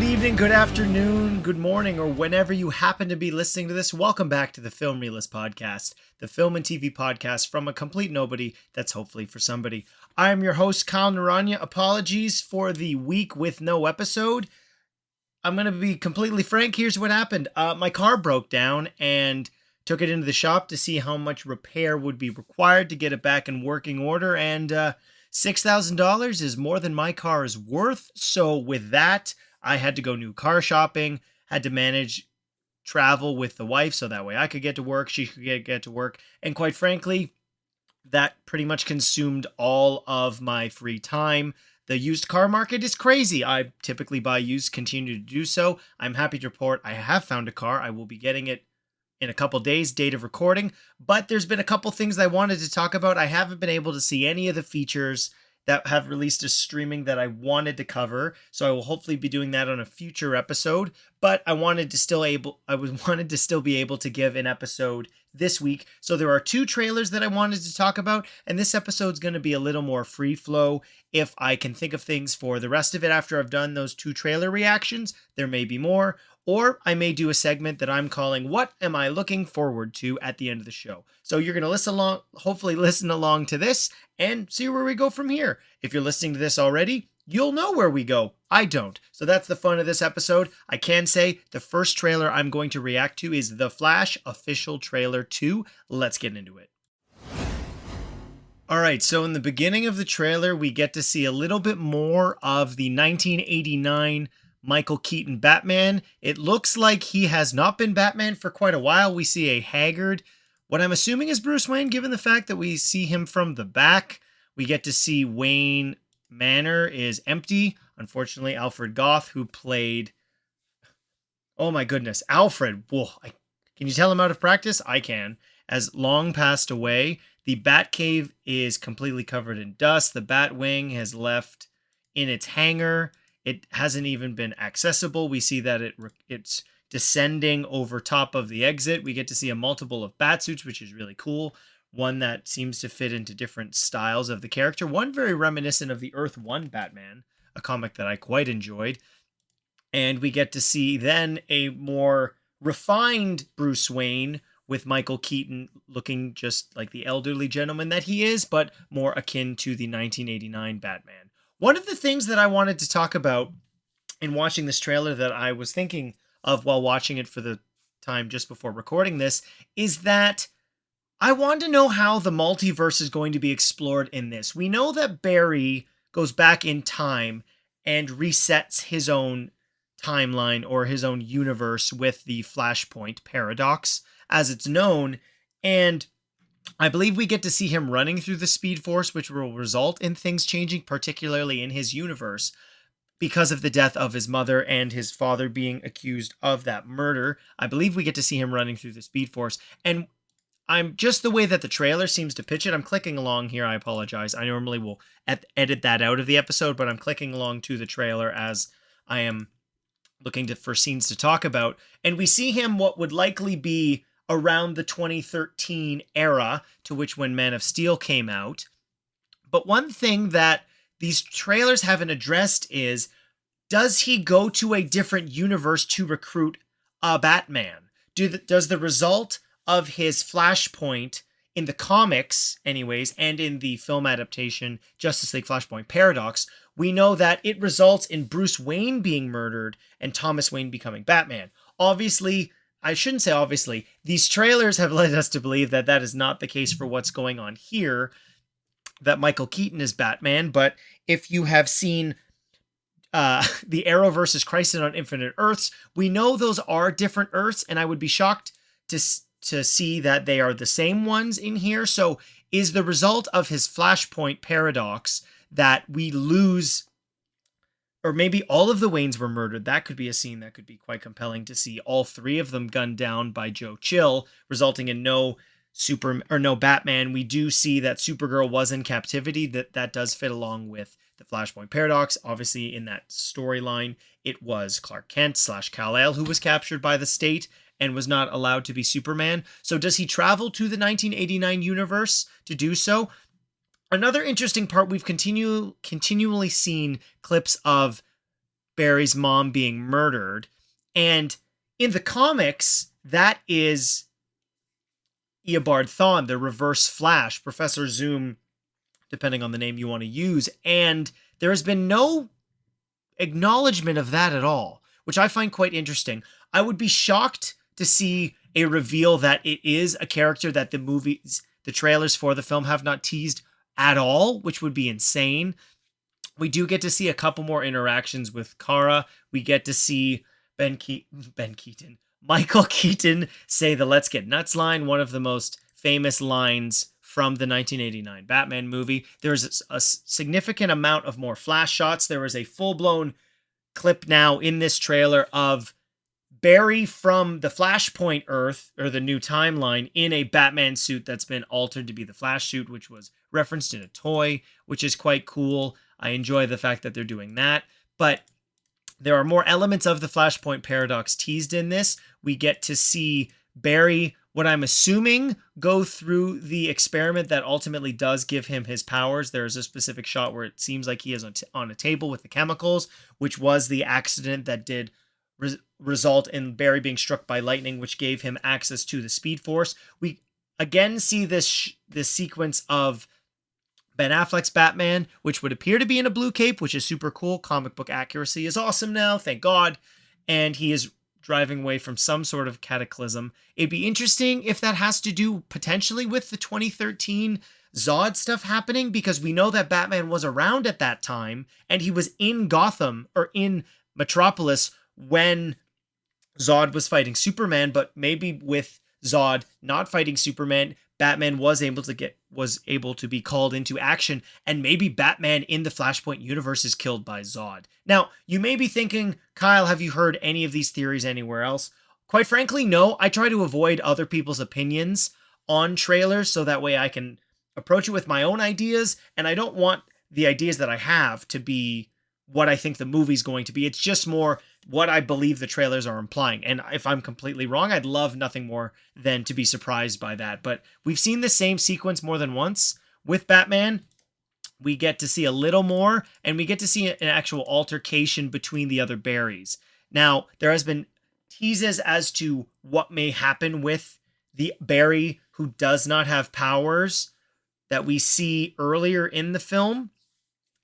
Good evening, good afternoon, good morning, or whenever you happen to be listening to this, welcome back to the Film Realist Podcast, the film and TV podcast from a complete nobody that's hopefully for somebody. I am your host, Kyle Naranya. Apologies for the week with no episode. I'm going to be completely frank. Here's what happened. My car broke down and took it into the shop to see how much repair would be required to get it back in working order, and $6,000 is more than my car is worth. So with that, I had to go new car shopping, had to manage travel with the wife so that way I could get to work, she could get to work. And quite frankly, that pretty much consumed all of my free time. The used car market is crazy. I typically buy used, continue to do so. I'm happy to report I have found a car. I will be getting it in a couple days, date of recording. But there's been a couple things I wanted to talk about. I haven't been able to see any of the features that have released as streaming that I wanted to cover, so I will hopefully be doing that on a future episode. But I wanted to still be able to give an episode this week. So there are two trailers that I wanted to talk about, and this episode's going to be a little more free flow. If I can think of things for the rest of it after I've done those two trailer reactions, there may be more. Or I may do a segment that I'm calling "What Am I Looking Forward to" at the end of the show. So you're going to hopefully listen along to this and see where we go from here. If you're listening to this already, you'll know where we go. I don't. So that's the fun of this episode. I can say the first trailer I'm going to react to is The Flash Official Trailer 2. Let's get into it. Alright, so in the beginning of the trailer, we get to see a little bit more of the 1989 Michael Keaton Batman. It looks like he has not been Batman for quite a while. We see a haggard, what I'm assuming is Bruce Wayne, given the fact that we see him from the back. We get to see Wayne Manor is empty. Unfortunately, Alfred Goth, who played... Oh my goodness, Alfred. Whoa, can you tell him out of practice? I can. Has long passed away. The Batcave is completely covered in dust. The Batwing has left in its hangar. It hasn't even been accessible. We see that it's descending over top of the exit. We get to see a multiple of Batsuits, which is really cool. One that seems to fit into different styles of the character. One very reminiscent of the Earth 1 Batman, a comic that I quite enjoyed. And we get to see then a more refined Bruce Wayne with Michael Keaton looking just like the elderly gentleman that he is, but more akin to the 1989 Batman. One of the things that I wanted to talk about in watching this trailer that I was thinking of while watching it for the time just before recording this is that I want to know how the multiverse is going to be explored in this. We know that Barry goes back in time and resets his own timeline or his own universe with the Flashpoint paradox, as it's known, and I believe we get to see him running through the Speed Force, which will result in things changing, particularly in his universe, because of the death of his mother and his father being accused of that murder. I believe we get to see him running through the Speed Force, and I'm just the way that the trailer seems to pitch it. I'm clicking along here. I apologize. I normally will edit that out of the episode, but I'm clicking along to the trailer as I am looking for scenes to talk about, and we see him what would likely be around the 2013 era, to which when Man of Steel came out. But one thing that these trailers haven't addressed is, does he go to a different universe to recruit a Batman? Does the result of his Flashpoint in the comics, anyways, and in the film adaptation Justice League Flashpoint Paradox, we know that it results in Bruce Wayne being murdered and Thomas Wayne becoming Batman. Obviously, I shouldn't say obviously, these trailers have led us to believe that that is not the case for what's going on here, that Michael Keaton is Batman. But if you have seen the Arrowverse Crisis on Infinite Earths, we know those are different Earths, and I would be shocked to see that they are the same ones in here. So is the result of his Flashpoint paradox that we lose, or maybe all of the Waynes were murdered? That could be a scene that could be quite compelling to see all three of them gunned down by Joe Chill, resulting in no Batman. We do see that Supergirl was in captivity. That does fit along with the Flashpoint paradox. Obviously, in that storyline, it was Clark Kent / Kal-El who was captured by the state and was not allowed to be Superman. So does he travel to the 1989 universe to do so? Another interesting part, we've continually seen clips of Barry's mom being murdered. And in the comics, that is Eobard Thawne, the Reverse Flash, Professor Zoom, depending on the name you want to use. And there has been no acknowledgement of that at all, which I find quite interesting. I would be shocked to see a reveal that it is a character that the trailers for the film have not teased at all, which would be insane. We do get to see a couple more interactions with Kara. We get to see Michael Keaton say the "Let's get nuts" line, one of the most famous lines from the 1989 Batman movie. There's a significant amount of more flash shots. There is a full-blown clip now in this trailer of Barry from the Flashpoint Earth, or the new timeline, in a Batman suit that's been altered to be the Flash suit, which was referenced in a toy, which is quite cool. I enjoy the fact that they're doing that. But there are more elements of the Flashpoint paradox teased in this. We get to see Barry, what I'm assuming, go through the experiment that ultimately does give him his powers. There's a specific shot where it seems like he is on a table with the chemicals, which was the accident that did result in Barry being struck by lightning, which gave him access to the Speed Force. We again see this sequence of Ben Affleck's Batman, which would appear to be in a blue cape, which is super cool. Comic book accuracy is awesome now, thank God. And he is driving away from some sort of cataclysm. It'd be interesting if that has to do potentially with the 2013 Zod stuff happening, because we know that Batman was around at that time, and he was in Gotham, or in Metropolis, when Zod was fighting Superman. But maybe with Zod not fighting Superman, Batman was able to be called into action, and maybe Batman in the Flashpoint universe is killed by Zod. Now, you may be thinking, Kyle, have you heard any of these theories anywhere else? Quite frankly, no. I try to avoid other people's opinions on trailers so that way I can approach it with my own ideas, and I don't want the ideas that I have to be what I think the movie's going to be. It's just more what I believe the trailers are implying. And if I'm completely wrong, I'd love nothing more than to be surprised by that. But we've seen the same sequence more than once with Batman. We get to see a little more, and we get to see an actual altercation between the other Barrys. Now, there has been teases as to what may happen with the Barry who does not have powers that we see earlier in the film,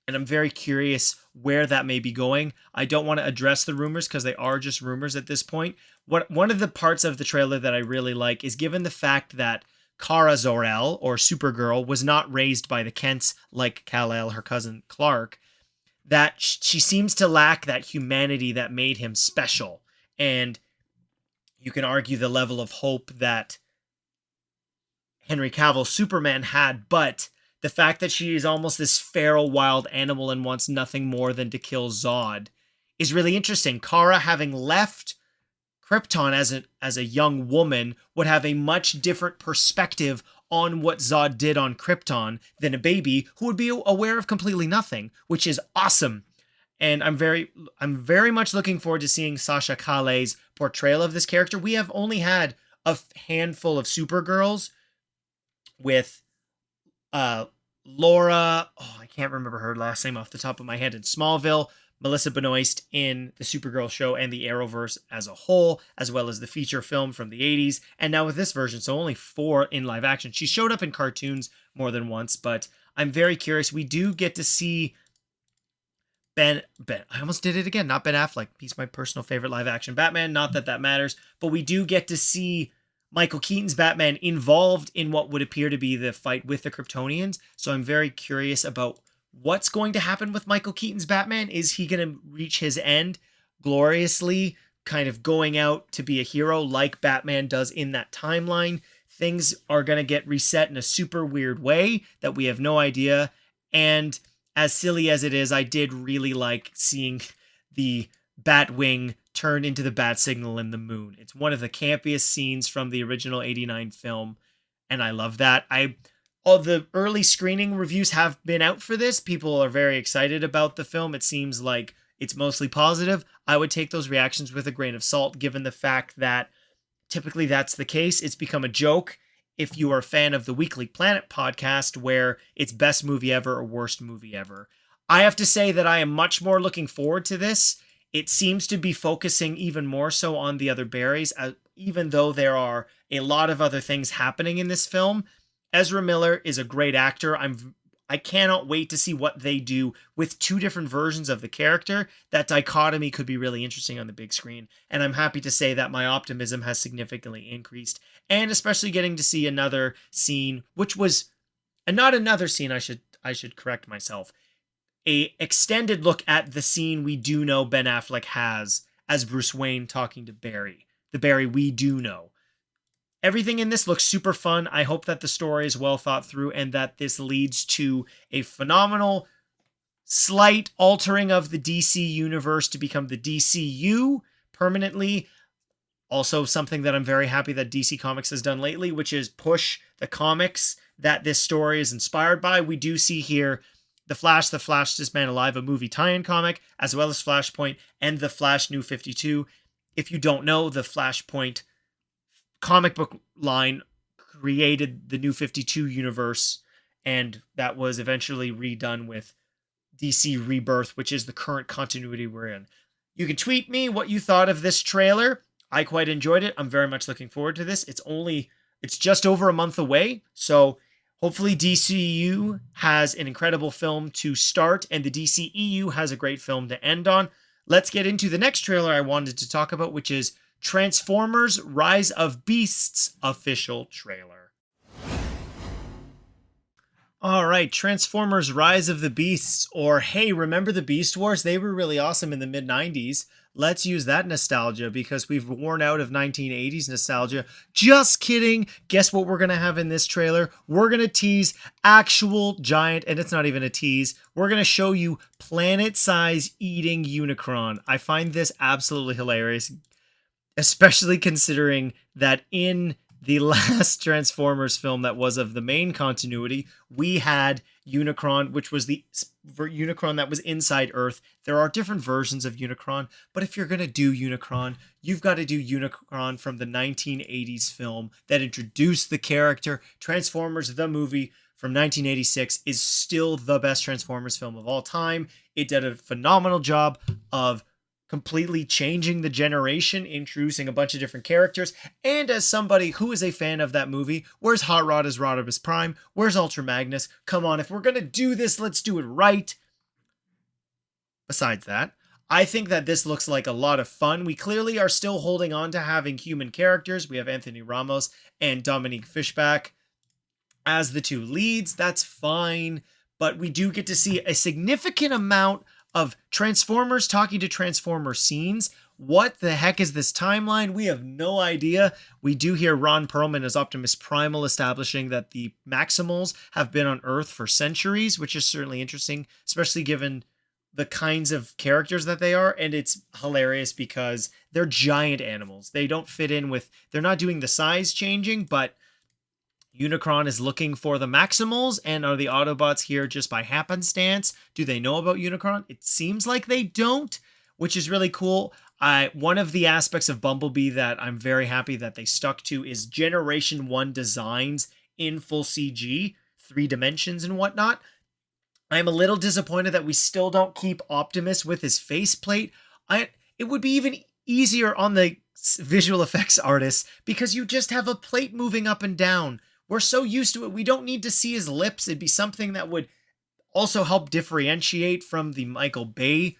and I'm very curious where that may be going. I don't want to address the rumors because they are just rumors at this point. One of the parts of the trailer that I really like is, given the fact that Kara Zor-El, or Supergirl, was not raised by the Kents like Kal-El, her cousin Clark, that she seems to lack that humanity that made him special. And you can argue the level of hope that Henry Cavill's Superman had, but the fact that she is almost this feral wild animal and wants nothing more than to kill Zod is really interesting. Kara, having left Krypton as a young woman, would have a much different perspective on what Zod did on Krypton than a baby who would be aware of completely nothing, which is awesome. And I'm very much looking forward to seeing Sasha Calle's portrayal of this character. We have only had a handful of Supergirls with Laura, I can't remember her last name off the top of my head, in Smallville, Melissa Benoist in the Supergirl show and the Arrowverse as a whole, as well as the feature film from the 80s, and now with this version, so only 4 in live action. She showed up in cartoons more than once, but I'm very curious. We do get to see Ben, I almost did it again, not Ben Affleck. He's my personal favorite live action Batman, not that that matters, but we do get to see Michael Keaton's Batman involved in what would appear to be the fight with the Kryptonians. So I'm very curious about what's going to happen with Michael Keaton's Batman. Is he going to reach his end gloriously, kind of going out to be a hero like Batman does in that timeline? Things are going to get reset in a super weird way that we have no idea. And as silly as it is, I did really like seeing the Batwing turn into the bat signal in the moon. It's one of the campiest scenes from the original 89 film, and I love that. All the early screening reviews have been out for this. People are very excited about the film. It seems like it's mostly positive. I would take those reactions with a grain of salt, given the fact that typically that's the case. It's become a joke if you are a fan of the Weekly Planet podcast, where it's best movie ever or worst movie ever. I have to say that I am much more looking forward to this It seems to be focusing even more so on the other berries, even though there are a lot of other things happening in this film. Ezra Miller is a great actor. I cannot wait to see what they do with two different versions of the character. That dichotomy could be really interesting on the big screen, and I'm happy to say that my optimism has significantly increased, and especially getting to see another scene, which was not another scene, I should correct myself. A extended look at the scene we do know Ben Affleck has as Bruce Wayne talking to Barry, the Barry we do know. Everything in this looks super fun. I hope that the story is well thought through and that this leads to a phenomenal slight altering of the DC universe to become the DCU permanently. Also, something that I'm very happy that DC Comics has done lately, which is push the comics that this story is inspired by. We do see here The Fastest Man Alive, a movie tie-in comic, as well as Flashpoint and The Flash New 52. If you don't know, the Flashpoint comic book line created the New 52 universe, and that was eventually redone with DC Rebirth, which is the current continuity we're in. You can tweet me what you thought of this trailer. I quite enjoyed it. I'm very much looking forward to this. It's just over a month away, so hopefully DCU has an incredible film to start and the DCEU has a great film to end on. Let's get into the next trailer I wanted to talk about, which is Transformers Rise of Beasts official trailer. All right, Transformers Rise of the Beasts, or hey, remember the Beast Wars? They were really awesome in the mid-90s. Let's use that nostalgia because we've worn out of 1980s nostalgia. Just kidding. Guess what we're going to have in this trailer? We're going to tease actual giant, and it's not even a tease. We're going to show you planet-size eating Unicron. I find this absolutely hilarious, especially considering that in the last Transformers film that was of the main continuity, we had Unicron, which was the Unicron that was inside Earth. There are different versions of Unicron, but if you're going to do Unicron, you've got to do Unicron from the 1980s film that introduced the character. Transformers, the movie from 1986, is still the best Transformers film of all time. It did a phenomenal job of completely changing the generation, introducing a bunch of different characters. And as somebody who is a fan of that movie, where's Hot Rod as Rodimus Prime? Where's Ultra Magnus? Come on, if we're going to do this, let's do it right. Besides that, I think that this looks like a lot of fun. We clearly are still holding on to having human characters. We have Anthony Ramos and Dominique Fishback as the two leads. That's fine. But we do get to see a significant amount of Transformers talking to Transformers scenes. What the heck is this timeline? We have no idea. We do hear Ron Perlman as Optimus Primal establishing that the Maximals have been on Earth for centuries, which is certainly interesting, especially given the kinds of characters that they are. And it's hilarious because they're giant animals. They don't fit in with, they're not doing the size changing, but Unicron is looking for the Maximals, and are the Autobots here just by happenstance? Do they know about Unicron? It seems like they don't, which is really cool. One of the aspects of Bumblebee that I'm very happy that they stuck to is Generation 1 designs in full CG, 3 dimensions and whatnot. I'm a little disappointed that we still don't keep Optimus with his faceplate. It would be even easier on the visual effects artists because you just have a plate moving up and down. We're so used to it. We don't need to see his lips. It'd be something that would also help differentiate from the Michael Bay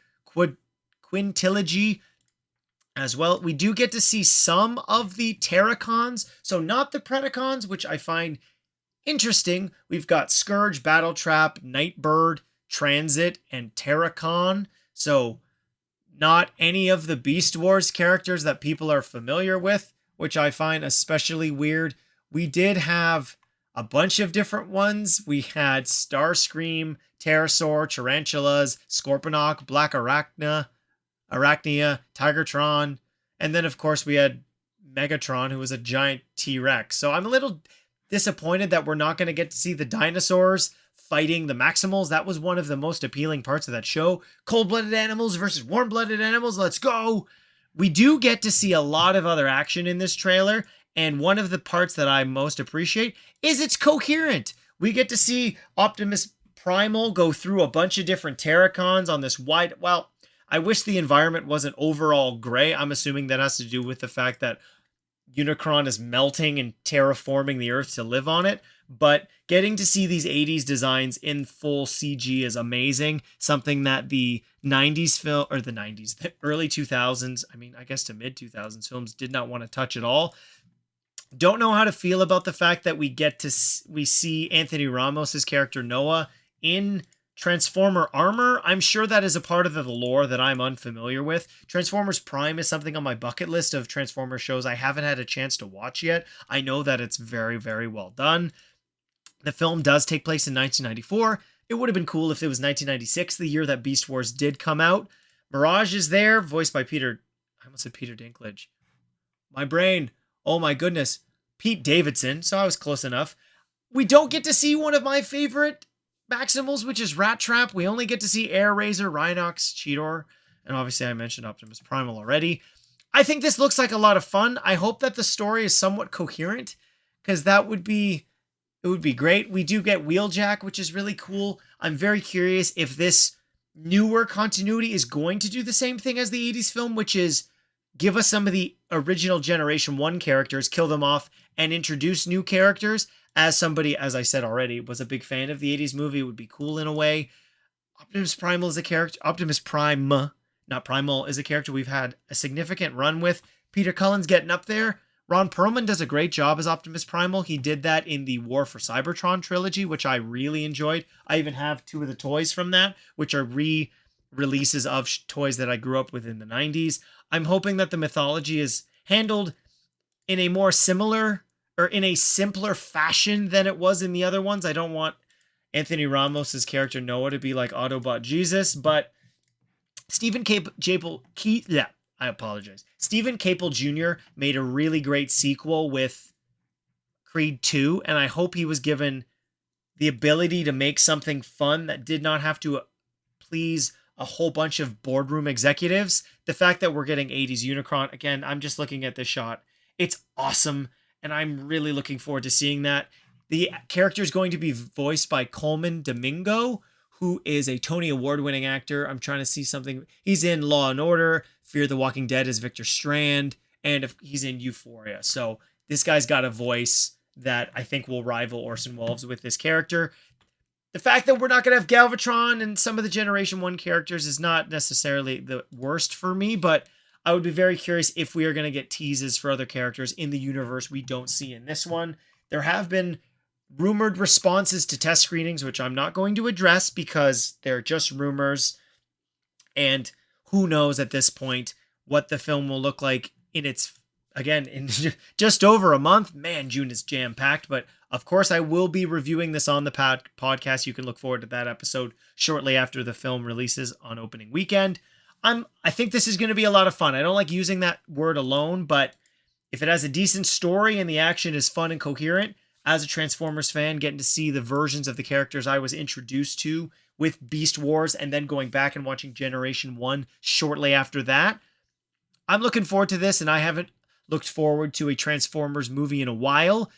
quintilogy as well. We do get to see some of the Terracons, so not the Predacons, which I find interesting. We've got Scourge, Battletrap, Nightbird, Transit, and Terracon. So not any of the Beast Wars characters that people are familiar with, which I find especially weird. We did have a bunch of different ones. We had Starscream, Pterosaur, Tarantulas, Scorponok, Black Arachnia, Tigertron, and then of course we had Megatron, who was a giant T-Rex. So I'm a little disappointed that we're not going to get to see the dinosaurs fighting the Maximals. That was one of the most appealing parts of that show. Cold-blooded animals versus warm-blooded animals. Let's go. We do get to see a lot of other action in this trailer. And one of the parts that I most appreciate is it's coherent. We get to see Optimus Primal go through a bunch of different Terracons on this wide, well, I wish the environment wasn't overall gray. I'm assuming that has to do with the fact that Unicron is melting and terraforming the Earth to live on it. But getting to see these 80s designs in full CG is amazing. Something that the 90s film, or the 90s, the early 2000s, I mean, I guess to mid 2000s films did not want to touch at all. Don't know how to feel about the fact that we see Anthony Ramos's character Noah in Transformer armor. I'm sure that is a part of the lore that I'm unfamiliar with. Transformers Prime is something on my bucket list of Transformers shows I haven't had a chance to watch yet. I know that it's very, very well done. The film does take place in 1994. It would have been cool if it was 1996, the year that Beast Wars did come out. Mirage is there, voiced by I almost said Peter Dinklage. My brain. Oh my goodness. Pete Davidson, so I was close enough. We don't get to see one of my favorite Maximals, which is Rat Trap. We only get to see Air Razor, Rhinox, Cheetor, and obviously I mentioned Optimus Primal already. I think this looks like a lot of fun. I hope that the story is somewhat coherent, because it would be great. We do get Wheeljack, which is really cool. I'm very curious if this newer continuity is going to do the same thing as the 80s film, which is give us some of the original Generation 1 characters, kill them off, and introduce new characters. As somebody, as I said already, was a big fan of the 80s movie, it would be cool in a way. Optimus Primal is a character. Optimus Prime, not Primal, is a character we've had a significant run with. Peter Cullen's getting up there. Ron Perlman does a great job as Optimus Primal. He did that in the War for Cybertron trilogy, which I really enjoyed. I even have 2 of the toys from that, which are re-releases of toys that I grew up with in the 90s. I'm hoping that the mythology is handled in a more similar, or in a simpler fashion than it was in the other ones. I don't want Anthony Ramos's character Noah to be like Autobot Jesus, but Stephen Capel Jr. made a really great sequel with Creed 2, and I hope he was given the ability to make something fun that did not have to please a whole bunch of boardroom executives. The fact that we're getting 80s Unicron, again, I'm just looking at this shot. It's awesome, and I'm really looking forward to seeing that. The character is going to be voiced by Coleman Domingo, who is a Tony Award-winning actor. I'm trying to see something. He's in Law & Order, Fear the Walking Dead as Victor Strand, and he's in Euphoria. So this guy's got a voice that I think will rival Orson Welles with this character. The fact that we're not going to have Galvatron and some of the Generation 1 characters is not necessarily the worst for me, but I would be very curious if we are going to get teases for other characters in the universe we don't see in this one. There have been rumored responses to test screenings, which I'm not going to address because they're just rumors. And who knows at this point what the film will look like in just over a month. Man, June is jam-packed, but of course I will be reviewing this on the podcast. You can look forward to that episode shortly after the film releases on opening weekend. I think this is going to be a lot of fun. I don't like using that word alone, but if it has a decent story and the action is fun and coherent, as a Transformers fan, getting to see the versions of the characters I was introduced to with Beast Wars and then going back and watching Generation 1 shortly after that, I'm looking forward to this, and I haven't looked forward to a Transformers movie in a while.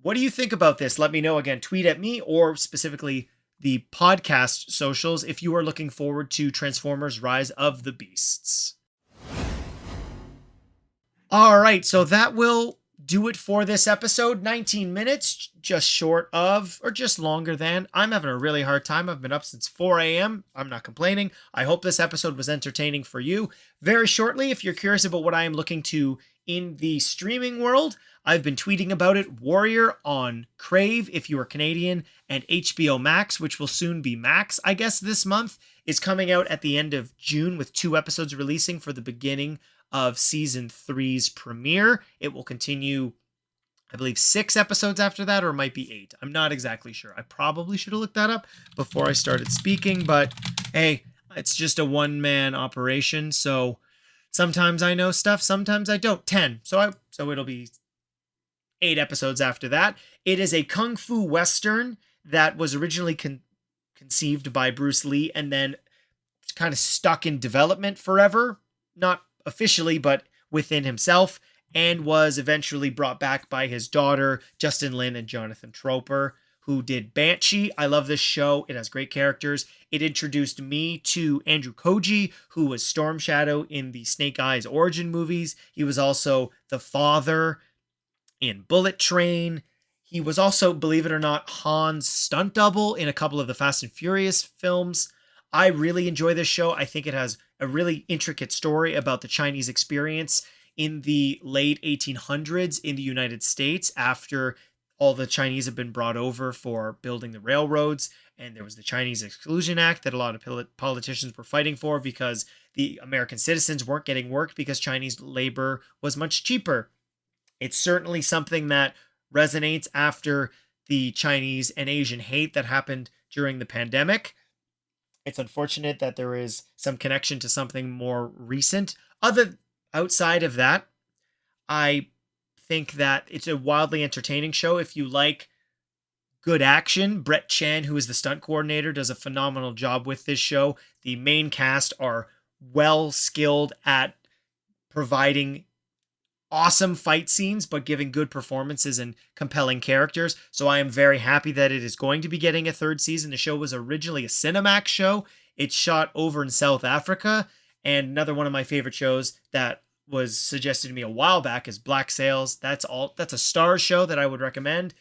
What do you think about this? Let me know. Again, tweet at me, or specifically the podcast socials, if you are looking forward to Transformers Rise of the Beasts. All right, so that will do it for this episode. 19 minutes, just short of, or just longer than. I'm having a really hard time. I've been up since 4 a.m. I'm not complaining. I hope this episode was entertaining for you. Very shortly, if you're curious about what I am looking to in the streaming world, I've been tweeting about it. Warrior on Crave, if you are Canadian, and HBO Max, which will soon be Max, I guess, this month, is coming out at the end of June with 2 episodes releasing for the beginning of season 3's premiere. It will continue, I believe, 6 episodes after that, or it might be 8. I'm not exactly sure. I probably should have looked that up before I started speaking, but hey, it's just a one-man operation, so sometimes I know stuff, sometimes I don't. 10. So it'll be 8 episodes after that. It is a kung fu western that was originally conceived by Bruce Lee and then kind of stuck in development forever. Not officially, but within himself, and was eventually brought back by his daughter, Justin Lin and Jonathan Troper, who did Banshee. I love this show. It has great characters. It introduced me to Andrew Koji, who was Storm Shadow in the Snake Eyes origin movies. He was also the father in Bullet Train. He was also, believe it or not, Han's stunt double in a couple of the Fast and Furious films. I really enjoy this show. I think it has a really intricate story about the Chinese experience in the late 1800s in the United States after all the Chinese have been brought over for building the railroads. And there was the Chinese Exclusion Act that a lot of politicians were fighting for because the American citizens weren't getting work because Chinese labor was much cheaper. It's certainly something that resonates after the Chinese and Asian hate that happened during the pandemic. It's unfortunate that there is some connection to something more recent. Outside of that, I think that it's a wildly entertaining show. If you like good action, Brett Chan, who is the stunt coordinator, does a phenomenal job with this show. The main cast are well skilled at providing awesome fight scenes, but giving good performances and compelling characters. So I am very happy that it is going to be getting a third season. The show was originally a Cinemax show. It's shot over in South Africa. And another one of my favorite shows that was suggested to me a while back is Black Sails. That's a Star show that I would recommend.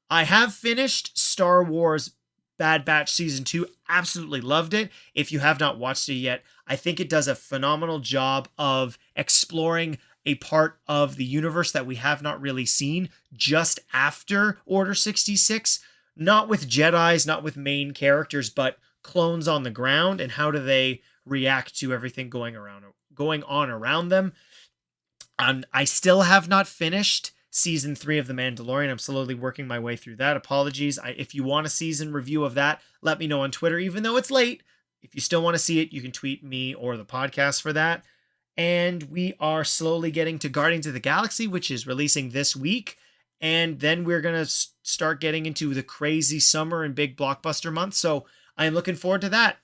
I have finished Star Wars Bad Batch Season 2. Absolutely loved it. If you have not watched it yet, I think it does a phenomenal job of exploring a part of the universe that we have not really seen just after Order 66. Not with Jedis, not with main characters, but clones on the ground, and how do they react to everything going on around them. I still have not finished Season 3 of The Mandalorian. I'm slowly working my way through that. Apologies. If you want a season review of that, let me know on Twitter, even though it's late. If you still want to see it, you can tweet me or the podcast for that. And we are slowly getting to Guardians of the Galaxy, which is releasing this week. And then we're going to start getting into the crazy summer and big blockbuster month. So I am looking forward to that.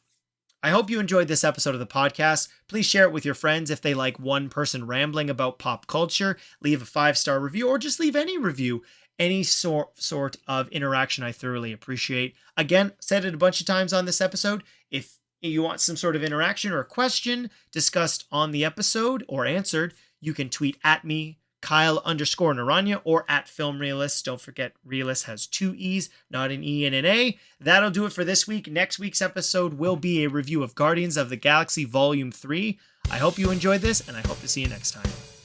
I hope you enjoyed this episode of the podcast. Please share it with your friends if they like one person rambling about pop culture. Leave a 5-star review or just leave any review. Any sort of interaction I thoroughly appreciate. Again, said it a bunch of times on this episode. If you want some sort of interaction or a question discussed on the episode or answered, you can tweet at me, Kyle_Naranya, or at FilmRealist. Don't forget, Realist has 2 E's, not an E and an A. That'll do it for this week. Next week's episode will be a review of Guardians of the Galaxy Volume 3. I hope you enjoyed this, and I hope to see you next time.